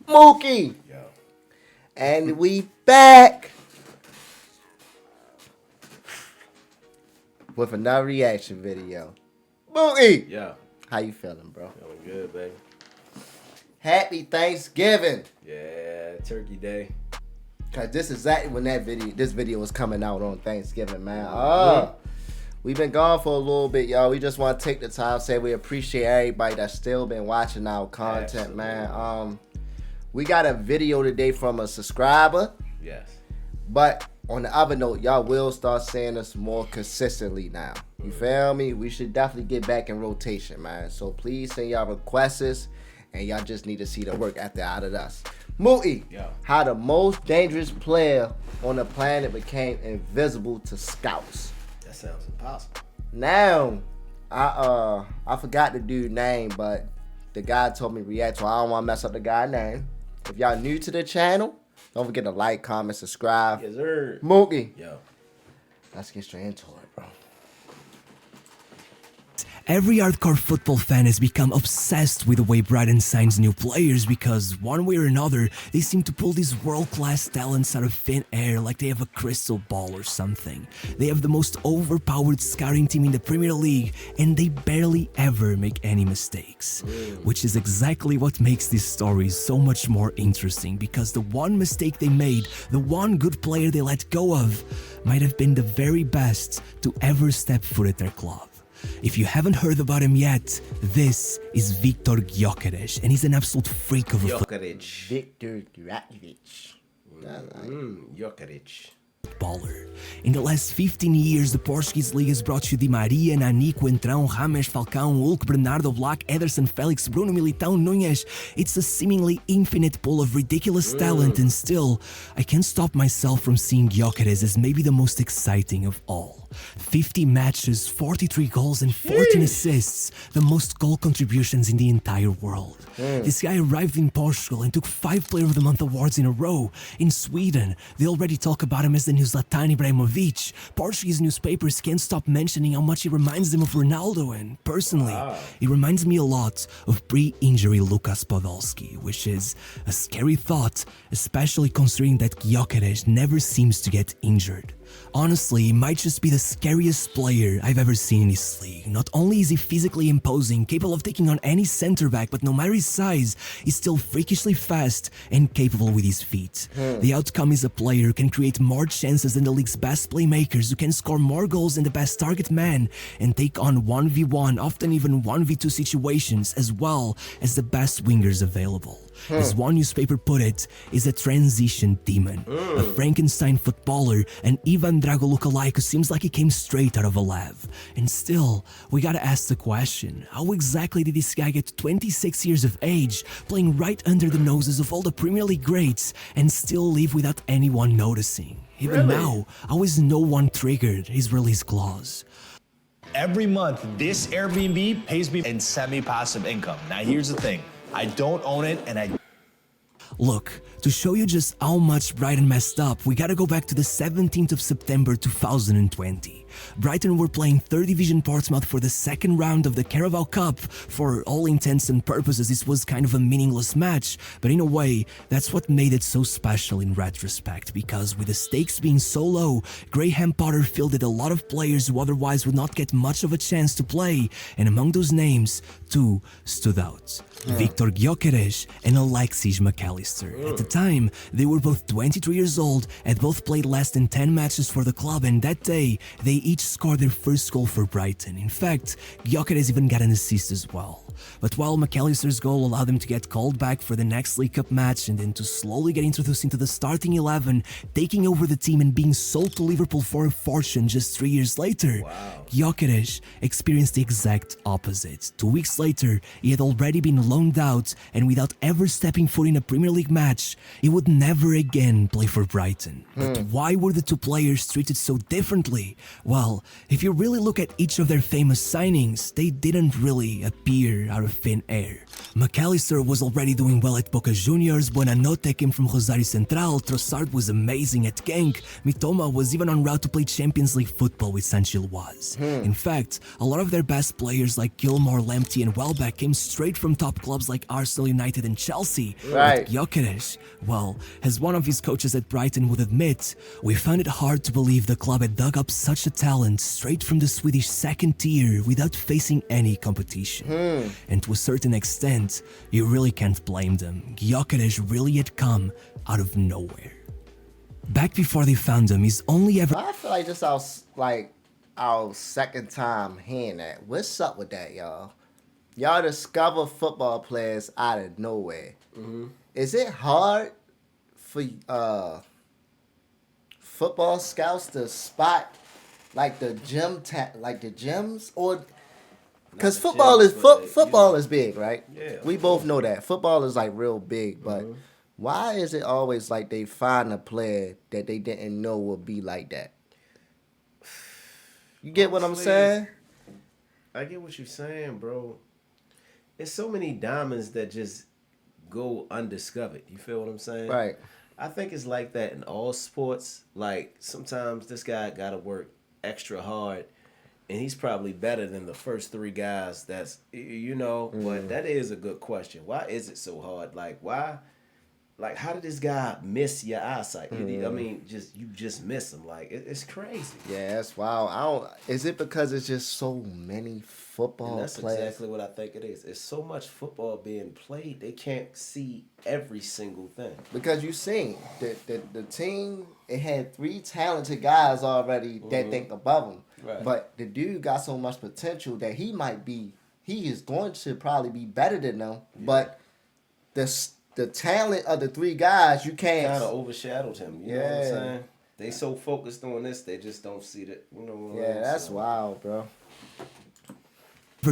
Mookie. Yo. And we back with another reaction video. Mookie. Yeah. How you feeling, bro? Feeling good, baby. Happy Thanksgiving. Yeah, Turkey Day. Cause this is exactly when this video was coming out on Thanksgiving, man. We've been gone for a little bit, y'all. We just want to take the time, say we appreciate everybody that's still been watching our content, man. We got a video today from a subscriber. Yes. But on the other note, y'all will start seeing us more consistently now. You feel me? We should definitely get back in rotation, man. So please send y'all requests, and y'all just need to see the work after out of us. Mookie, how the most dangerous player on the planet became invisible to scouts. That sounds impossible. Now, I forgot the dude's name, but the guy told me react, so I don't want to mess up the guy's name. If y'all new to the channel, don't forget to like, comment, subscribe. Yes, sir. Mookie. Yo. Let's get straight into it, bro. Every hardcore football fan has become obsessed with the way Brighton signs new players because, one way or another, they seem to pull these world-class talents out of thin air like they have a crystal ball or something. They have the most overpowered scouting team in the Premier League, and they barely ever make any mistakes. Which is exactly what makes this story so much more interesting, because the one mistake they made, the one good player they let go of, might have been the very best to ever step foot at their club. If you haven't heard about him yet, this is Viktor Gyökeres, and he's an absolute freak of a Gyökeres. Viktor Gyökeres. Gyökeres. Footballer. In the last 15 years, the Portuguese league has brought you Di Maria, Nani, Coentrão, James, Falcão, Hulk, Bernardo, Black, Ederson, Felix, Bruno, Militão, Núñez. It's a seemingly infinite pool of ridiculous talent, and still, I can't stop myself from seeing Gyökeres as maybe the most exciting of all. 50 matches, 43 goals, and 14 assists, the most goal contributions in the entire world. This guy arrived in Portugal and took 5 Player of the Month awards in a row. In Sweden, they already talk about him as the new Zlatan Ibrahimovic. Portuguese newspapers can't stop mentioning how much he reminds them of Ronaldo, and personally, he reminds me a lot of pre-injury Lukas Podolski, which is a scary thought, especially considering that Gyökeres never seems to get injured. Honestly, he might just be the scariest player I've ever seen in this league. Not only is he physically imposing, capable of taking on any center back, but no matter his size, he's still freakishly fast and capable with his feet. The outcome is a player who can create more chances than the league's best playmakers, who can score more goals than the best target man, and take on 1v1, often even 1v2 situations, as well as the best wingers available. As one newspaper put it, is a transition demon, a Frankenstein footballer, an Ivan Drago lookalike who seems like he came straight out of a lab. And still, we gotta ask the question, how exactly did this guy get 26 years of age, playing right under the noses of all the Premier League greats, and still leave without anyone noticing? Even now, how is no one triggered his release clause? Every month, this Airbnb pays me in semi-passive income. Now here's the thing. I don't own it, and I... Look, to show you just how much Brighton messed up, we gotta go back to the 17th of September 2020. Brighton were playing 3rd Division Portsmouth for the second round of the Carabao Cup. For all intents and purposes, this was kind of a meaningless match, but in a way, that's what made it so special in retrospect, because with the stakes being so low, Graham Potter fielded a lot of players who otherwise would not get much of a chance to play, and among those names, 2 stood out. Viktor Gyökeres and Alexis McAllister. At the time, they were both 23 years old, had both played less than 10 matches for the club, and that day, they each scored their first goal for Brighton. In fact, Gyökeres even got an assist as well. But while McAllister's goal allowed them to get called back for the next League Cup match and then to slowly get introduced into the starting 11, taking over the team and being sold to Liverpool for a fortune just 3 years later, Gyökeres experienced the exact opposite. 2 weeks later, he had already been loaned out, and without ever stepping foot in a Premier League match, he would never again play for Brighton. But why were the two players treated so differently? Well, if you really look at each of their famous signings, they didn't really appear out of thin air. McAllister was already doing well at Boca Juniors, Buonanotte came from Rosario Central, Trossard was amazing at Genk, Mitoma was even en route to play Champions League football with San Gilloise. In fact, a lot of their best players like Gilmore, Lamptey and Welbeck came straight from top clubs like Arsenal, United and Chelsea. Right. But Gyökeres, well, as one of his coaches at Brighton would admit, we found it hard to believe the club had dug up such a talent straight from the Swedish second tier without facing any competition. And to a certain extent, you really can't blame them. Gyökeres really had come out of nowhere. Back before they found him, he's only ever... I feel like this our second time hearing that. What's up with that, y'all? Y'all discover football players out of nowhere. Is it hard for football scouts to spot like the gyms, or because football is big, right? Yeah. We both know that football is like real big, but why is it always like they find a player that they didn't know would be like that? You get what I'm saying? I get what you're saying, bro. There's so many diamonds that just go undiscovered. You feel what I'm saying? Right. I think it's like that in all sports. Like, sometimes this guy got to work extra hard, and he's probably better than the first three guys that's, but that is a good question. Why is it so hard? Like, why? Like, how did this guy miss your eyesight? I mean, you just miss him. Like, it's crazy. Yeah, that's wild. Is it because it's just so many football And that's players? exactly what I think it is. It's so much football being played, they can't see every single thing. Because you seen the team, it had three talented guys already that think above him. Right. But the dude got so much potential that he is going to probably be better than them. Yeah. But the talent of the three guys, you can't... Kind of overshadowed him. You know what I'm saying? They so focused on this, they just don't see that. That's wild, bro.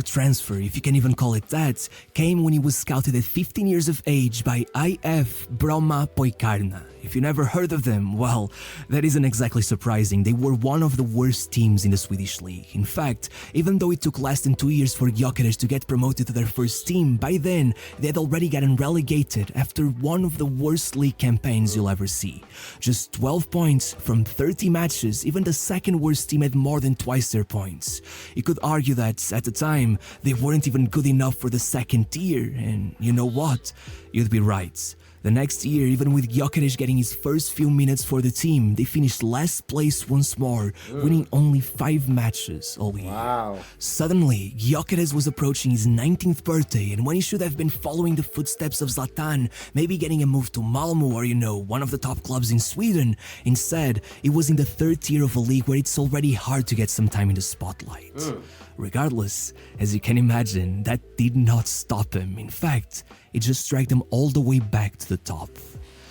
transfer, if you can even call it that, came when he was scouted at 15 years of age by IF Bromma Poikarna. If you never heard of them, well, that isn't exactly surprising. They were one of the worst teams in the Swedish league. In fact, even though it took less than 2 years for Gyökeres to get promoted to their first team, by then, they had already gotten relegated after one of the worst league campaigns you'll ever see. Just 12 points from 30 matches, even the second worst team had more than twice their points. You could argue that, at the time, they weren't even good enough for the second tier, and you know what? You'd be right. The next year, even with Gyökeres getting his first few minutes for the team, they finished last place once more, winning only 5 matches all year. Wow. Suddenly, Gyökeres was approaching his 19th birthday, and when he should have been following the footsteps of Zlatan, maybe getting a move to Malmö or, one of the top clubs in Sweden, instead, he was in the third tier of a league where it's already hard to get some time in the spotlight. Regardless, as you can imagine, that did not stop him. In fact, it just dragged him all the way back to the top.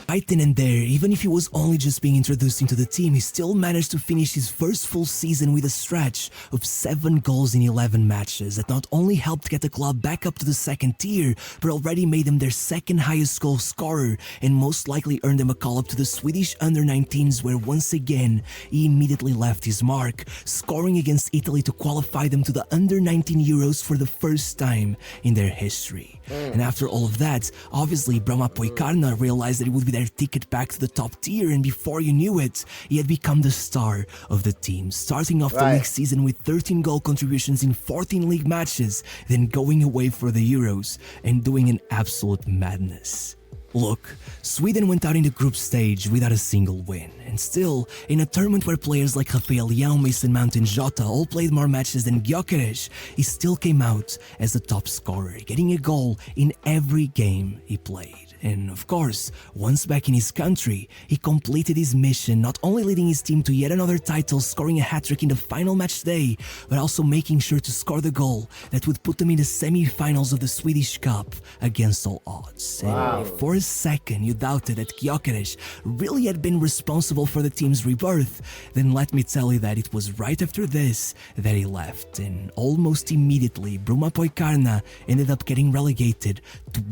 Right then and there, even if he was only just being introduced into the team, he still managed to finish his first full season with a stretch of 7 goals in 11 matches that not only helped get the club back up to the second tier, but already made him their second highest goal scorer and most likely earned him a call up to the Swedish under-19s, where once again, he immediately left his mark, scoring against Italy to qualify them to the under-19 Euros for the first time in their history. And after all of that, obviously Bromma Poikarna realized that it would be their ticket back to the top tier, and before you knew it, he had become the star of the team, starting off the league season with 13 goal contributions in 14 league matches, then going away for the Euros and doing an absolute madness. Look, Sweden went out in the group stage without a single win, and still, in a tournament where players like Rafael Leão, Mason Mount and Jota all played more matches than Gyökeres, he still came out as the top scorer, getting a goal in every game he played. And of course, once back in his country, he completed his mission, not only leading his team to yet another title, scoring a hat-trick in the final match day, but also making sure to score the goal that would put them in the semi-finals of the Swedish Cup against all odds. Wow. And if for a second you doubted that Gyökeres really had been responsible for the team's rebirth, then let me tell you that it was right after this that he left, and almost immediately Bromma Poikarna ended up getting relegated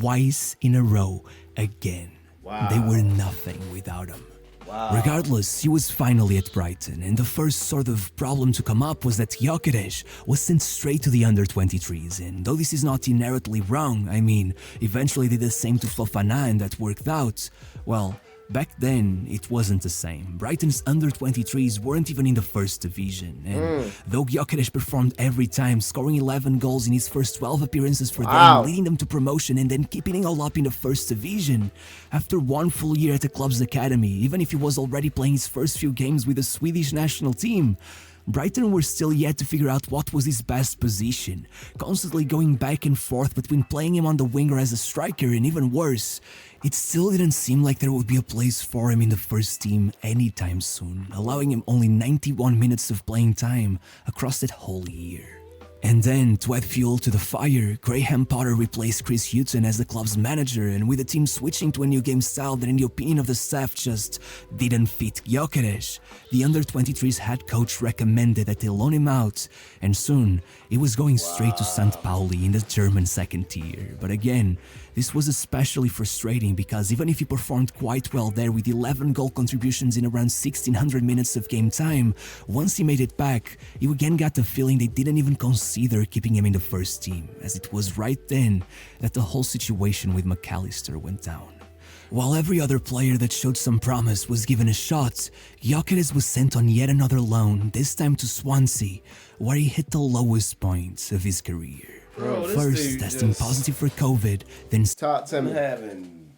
twice in a row again. Wow. They were nothing without him. Regardless, he was finally at Brighton, and the first sort of problem to come up was that Gyökeres was sent straight to the under-23s, and though this is not inherently wrong, I mean, eventually did the same to Fofana and that worked out, well, back then, it wasn't the same. Brighton's under-23s weren't even in the first division, and though Gyökeres performed every time, scoring 11 goals in his first 12 appearances for them, leading them to promotion and then keeping it all up in the first division, after one full year at the club's academy, even if he was already playing his first few games with the Swedish national team, Brighton were still yet to figure out what was his best position, constantly going back and forth between playing him on the wing or as a striker, and even worse, it still didn't seem like there would be a place for him in the first team anytime soon, allowing him only 91 minutes of playing time across that whole year. And then, to add fuel to the fire, Graham Potter replaced Chris Hughton as the club's manager, and with the team switching to a new game style that in the opinion of the staff just didn't fit Gyökeres, the under-23's head coach recommended that they loan him out, and soon, he was going straight to St. Pauli in the German second tier. But again, this was especially frustrating because even if he performed quite well there with 11 goal contributions in around 1600 minutes of game time, once he made it back, you again got the feeling they didn't even consider keeping him in the first team, as it was right then that the whole situation with McAllister went down. While every other player that showed some promise was given a shot, Gyökeres was sent on yet another loan, this time to Swansea, where he hit the lowest point of his career. Bro, this First, dude testing just positive for COVID, then Talk to me. having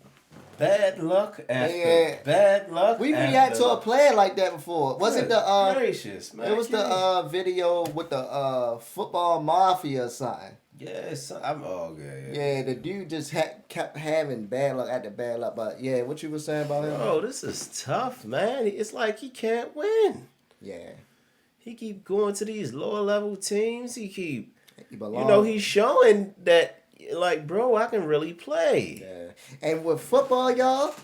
bad luck after bad luck. We've reacted to a player like that before. Was it the gracious, man? it was the video with the football mafia or something. Yes, I'm okay. Yeah, the dude just kept having bad luck after bad luck. But yeah, what you were saying about him? Bro, this is tough, man. It's like he can't win. Yeah, He keep going to these lower level teams. He keep, he belongs. he's showing that, like, bro, I can really play. Yeah, and with football, y'all,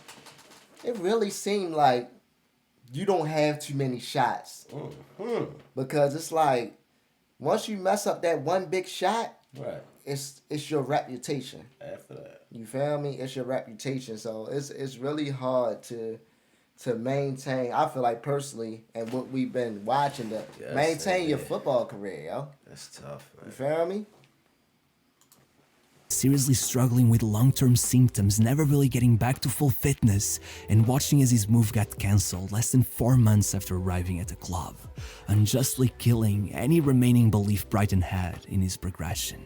it really seemed like you don't have too many shots because it's like once you mess up that one big shot, Right. it's your reputation. After that. You feel me? It's your reputation. So it's really hard to maintain. I feel like personally, and what we've been watching, to maintain your football career, yo. That's tough, man. You feel me? seriously struggling with long-term symptoms, never really getting back to full fitness, and watching as his move got cancelled less than 4 months after arriving at the club, unjustly killing any remaining belief Brighton had in his progression.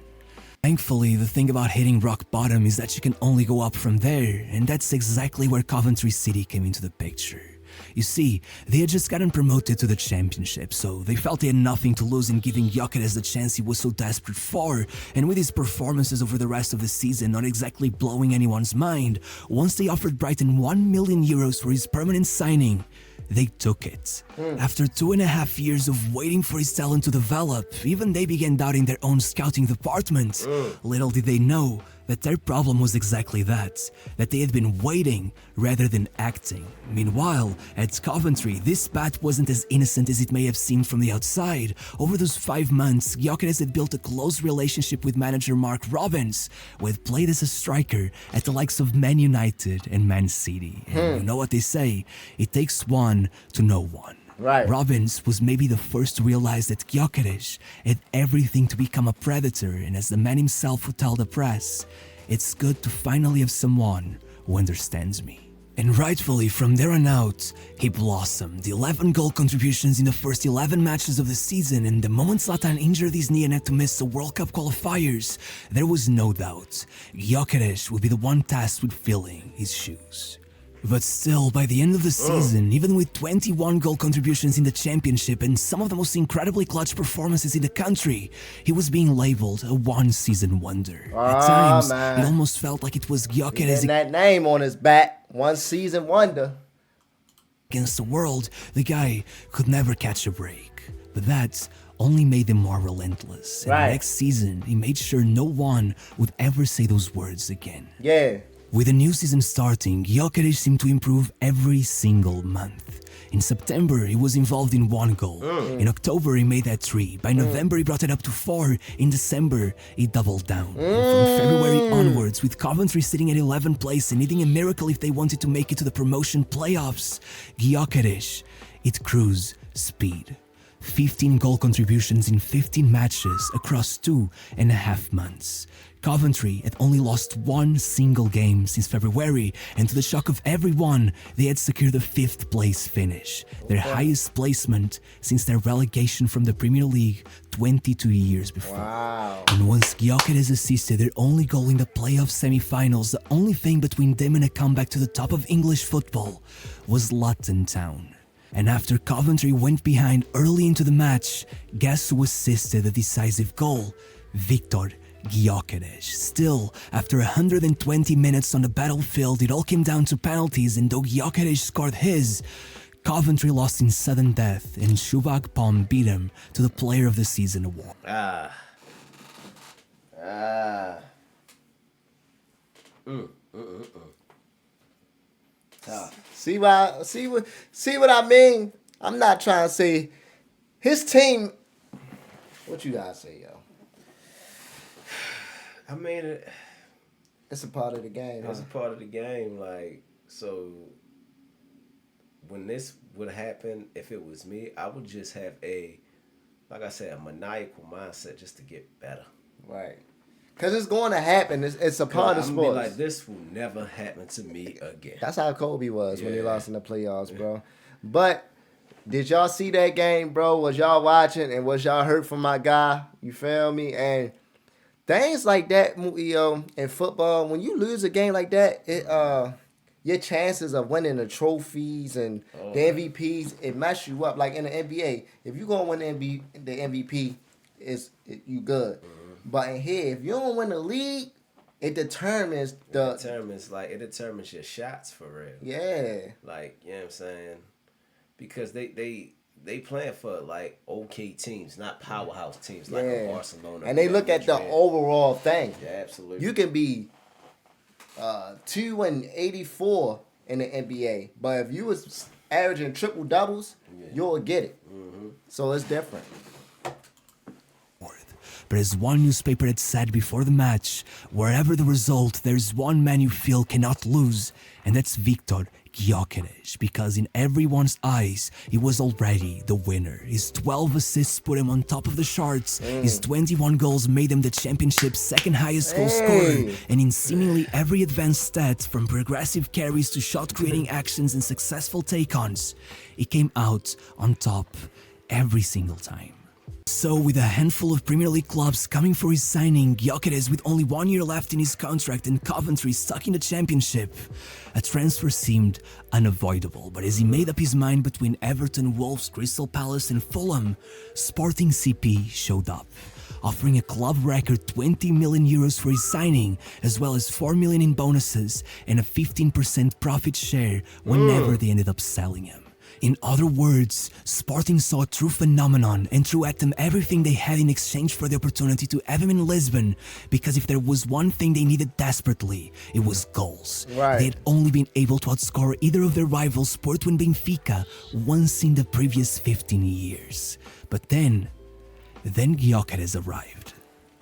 Thankfully, the thing about hitting rock bottom is that you can only go up from there, and that's exactly where Coventry City came into the picture. You see, they had just gotten promoted to the championship, so they felt they had nothing to lose in giving Gyökeres the chance he was so desperate for, and with his performances over the rest of the season not exactly blowing anyone's mind, once they offered Brighton €1 million for his permanent signing, they took it. After 2.5 years of waiting for his talent to develop, even they began doubting their own scouting department. Little did they know that their problem was exactly that they had been waiting rather than acting. Meanwhile, at Coventry, this bat wasn't as innocent as it may have seemed from the outside. Over those 5 months, Gyökeres had built a close relationship with manager Mark Robbins, who had played as a striker at the likes of Man United and Man City. And you know what they say, it takes one to know one. Right. Robbins was maybe the first to realize that Gyökeres had everything to become a predator, and as the man himself would tell the press, it's good to finally have someone who understands me. And rightfully, from there on out, he blossomed. The 11 goal contributions in the first 11 matches of the season, and the moment Zlatan injured his knee and had to miss the World Cup qualifiers, there was no doubt Gyökeres would be the one tasked with filling his shoes. But still, by the end of the season, even with 21 goal contributions in the championship and some of the most incredibly clutch performances in the country, he was being labeled a one-season wonder. At times, man. it almost felt like it was Gyökeres Getting that name on his back, one season wonder. against the world. The guy could never catch a break. But that only made him more relentless. And Right. next season, he made sure no one would ever say those words again. Yeah. With the new season starting, Gyökeres seemed to improve every single month. In September, he was involved in 1 goal. In October, he made that 3. By November, he brought it up to 4. In December, he doubled down. And from February onwards, with Coventry sitting at 11th place and needing a miracle if they wanted to make it to the promotion playoffs, Gyökeres hit cruise speed. 15 goal contributions in 15 matches across 2.5 months. Coventry had only lost 1 single game since February, and to the shock of everyone, they had secured the 5th place finish, their highest placement since their relegation from the Premier League 22 years before. Wow. And once Gyökeres assisted their only goal in the playoff semi-finals, the only thing between them and a comeback to the top of English football was Luton Town. And after Coventry went behind early into the match, guess who assisted the decisive goal? Viktor Gyökeres. Still, after 120 minutes on the battlefield, it all came down to penalties, and though Gyökeres scored his, Coventry lost in sudden death, and Shubhak Pom beat him to the Player of the Season award. See what I mean? I'm not trying to say his team. What you guys say, yo? I mean, It's a part of the game. it's a part of the game. Like, so when this would happen, if it was me, I would just have like I said, a maniacal mindset just to get better. Right. Because it's going to happen. It's a part of I'm sports. be like, this will never happen to me again. That's how Kobe was when he Yeah. lost in the playoffs, bro. But did y'all see that game, bro? Was y'all watching and was y'all hurt for my guy? You feel me? And things like that, in football, when you lose a game like that, your chances of winning the trophies and the MVPs, it mess you up. Like in the NBA, if you gonna win the MVP, you good. But in here, if you don't win the league, it determines It determines your shots for real. Yeah. Like, you know what I'm saying? Because they playing for like okay teams, not powerhouse teams like a Barcelona. And they look at the Madrid. overall thing. Yeah, absolutely. You can be 2-84 in the NBA, but if you was averaging triple doubles, you'll get it. So it's different. But as one newspaper had said before the match, wherever the result, there's one man you feel cannot lose, and that's Viktor Gyökeres, because in everyone's eyes, he was already the winner. His 12 assists put him on top of the charts, his 21 goals made him the championship's second highest goal scorer, and in seemingly every advanced stat, from progressive carries to shot-creating actions and successful take-ons, he came out on top every single time. So, with a handful of Premier League clubs coming for his signing, Gyökeres with only 1 year left in his contract and Coventry stuck in the championship, a transfer seemed unavoidable. But as he made up his mind between Everton, Wolves, Crystal Palace and Fulham, Sporting CP showed up, offering a club record 20 million euros for his signing, as well as 4 million in bonuses and a 15% profit share whenever they ended up selling him. In other words, Sporting saw a true phenomenon and threw at them everything they had in exchange for the opportunity to have him in Lisbon, because if there was one thing they needed desperately, it was goals. Right. They had only been able to outscore either of their rivals, Porto and Benfica, once in the previous 15 years. But then Gyökeres arrived.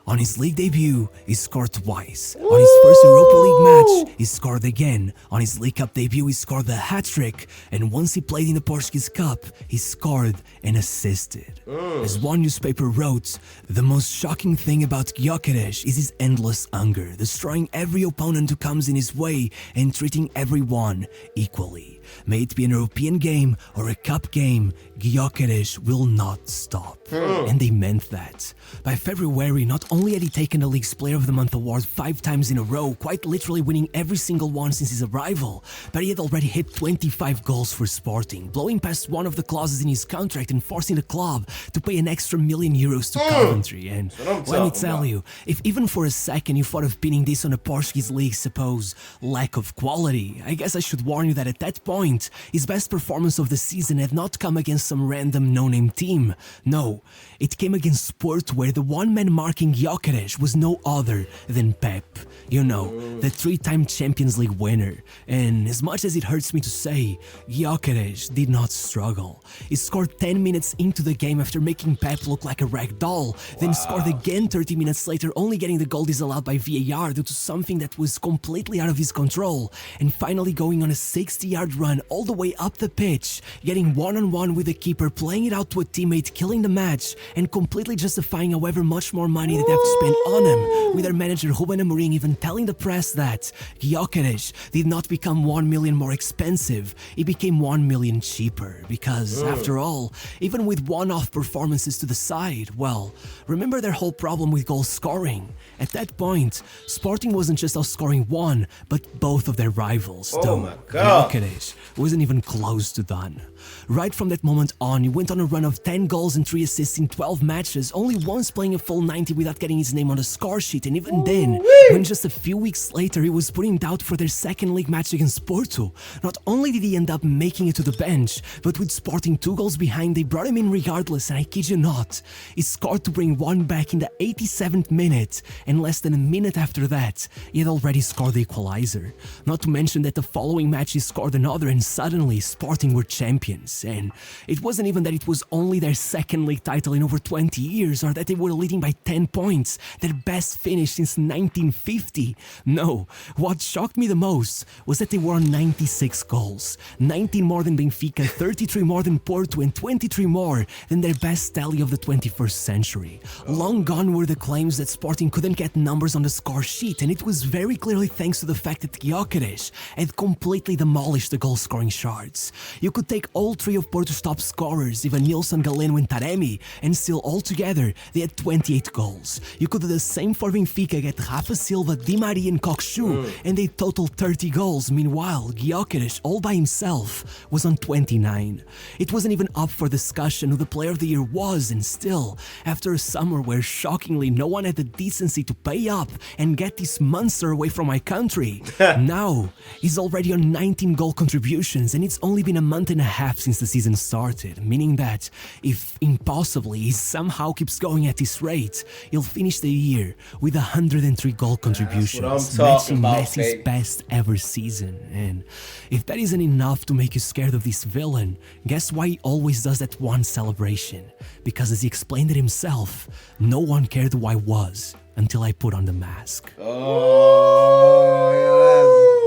On his league debut, he scored twice. On his first Europa League match, he scored again. On his League Cup debut, he scored the hat-trick. And once he played in the Portuguese Cup, he scored and assisted. As one newspaper wrote, the most shocking thing about Gyökeres is his endless hunger, destroying every opponent who comes in his way and treating everyone equally. May it be an European game or a cup game, Gyökeres will not stop. And they meant that. By February, not only had he taken the League's Player of the Month award 5 times in a row, quite literally winning every single one since his arrival, but he had already hit 25 goals for Sporting, blowing past one of the clauses in his contract and forcing the club to pay an extra €1 million to Coventry. And let me tell you, if even for a second you thought of pinning this on a Portuguese league, suppose lack of quality, I guess I should warn you that at that point, his best performance of the season had not come against some random no-name team. No, it came against Porto, where the one man marking Gyökeres was no other than Pep. You know, the 3-time Champions League winner. And as much as it hurts me to say, Gyökeres did not struggle. He scored 10 minutes into the game after making Pep look like a rag doll, then scored again 30 minutes later, only getting the goal disallowed by VAR due to something that was completely out of his control, and finally going on a 60-yard run all the way up the pitch, getting one-on-one with the keeper, playing it out to a teammate, killing the match, and completely justifying however much more money that they have to spend on him, with their manager Ruben Amorim even telling the press that Gyökeres did not become 1 million more expensive, he became 1 million cheaper, because after all, even with one-off performances to the side, well, remember their whole problem with goal scoring. At that point, Sporting wasn't just outscoring one, but both of their rivals, though my God. Gyökeres wasn't even close to done. Right from that moment on, he went on a run of 10 goals and 3 assists in 12 matches, only once playing a full 90 without getting his name on the score sheet, and even then, when just a few weeks later he was put in doubt for their second league match against Porto, not only did he end up making it to the bench, but with Sporting 2 goals behind, they brought him in regardless, and I kid you not, he scored to bring one back in the 87th minute, and less than a minute after that, he had already scored the equalizer. Not to mention that the following match he scored another, and suddenly Sporting were champions. And it wasn't even that it was only their second league title in over 20 years, or that they were leading by 10 points, their best finish since 1950. No, what shocked me the most was that they were on 96 goals, 19 more than Benfica, 33 more than Porto, and 23 more than their best tally of the 21st century. Long gone were the claims that Sporting couldn't get numbers on the score sheet, and it was very clearly thanks to the fact that Gyökeres had completely demolished the goal-scoring shards. You could take all three of Porto's top scorers, Evanilson, Galeno, and Taremi, and still altogether they had 28 goals. You could do the same for Benfica, get Rafa Silva, Di Maria, and Kokshu, and they totaled 30 goals. Meanwhile, Gyökeres, all by himself, was on 29. It wasn't even up for discussion who the player of the year was, and still, after a summer where shockingly no one had the decency to pay up and get this monster away from my country, now he's already on 19 goal contributions, and it's only been a month and a half since the season started, meaning that if impossibly he somehow keeps going at this rate, he'll finish the year with 103 goal contributions, matching Messi's best ever season. And if that isn't enough to make you scared of this villain, guess why he always does that one celebration? Because as he explained it himself, no one cared who I was until I put on the mask. Oh,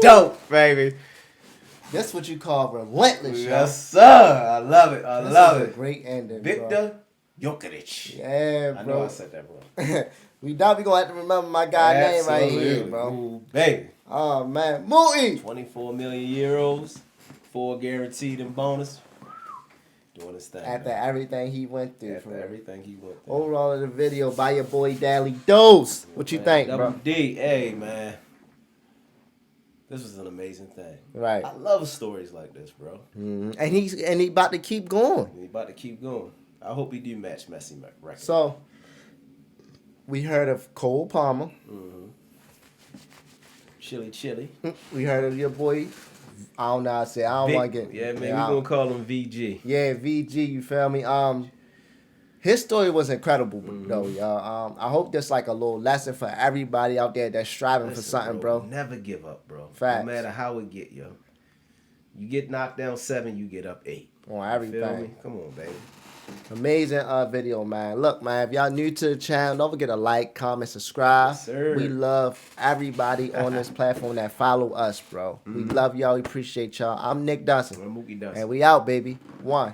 that's dope, baby. That's what you call relentless, y'all. Yes, sir. I love it. I love it. Great ending, Viktor Gyökeres. Yeah, bro. I know I said that wrong. We definitely gonna have to remember my guy's name right here, bro. Ooh, baby. Oh man, Mooty. 24 million euros, 4 guaranteed in bonus. Doing his thing. After everything he went through, After everything he went through. overall of the video by your boy Dally Dose. What you think, bro? Double D, hey man. This was an amazing thing. Right. I love stories like this, bro. And he about to keep going. He about to keep going. I hope he do match Messi record. So we heard of Cole Palmer. Chili. We heard of your boy. I don't know. I don't want to get. Yeah, man. We gonna call him VG. Yeah, VG. You feel me? His story was incredible, though, y'all. I hope that's like a little lesson for everybody out there that's striving for something, bro. Never give up, bro. Facts. No matter how it get, yo. You get knocked down 7, you get up 8. On Feel everything. me? Come on, baby. Amazing video, man. Look, man, if y'all new to the channel, don't forget to like, comment, subscribe. Yes, sir. We love everybody on this platform that follow us, bro. We love y'all. We appreciate y'all. I'm Nick DUNSON. I'm Mookie Dunson. And we out, baby. 1.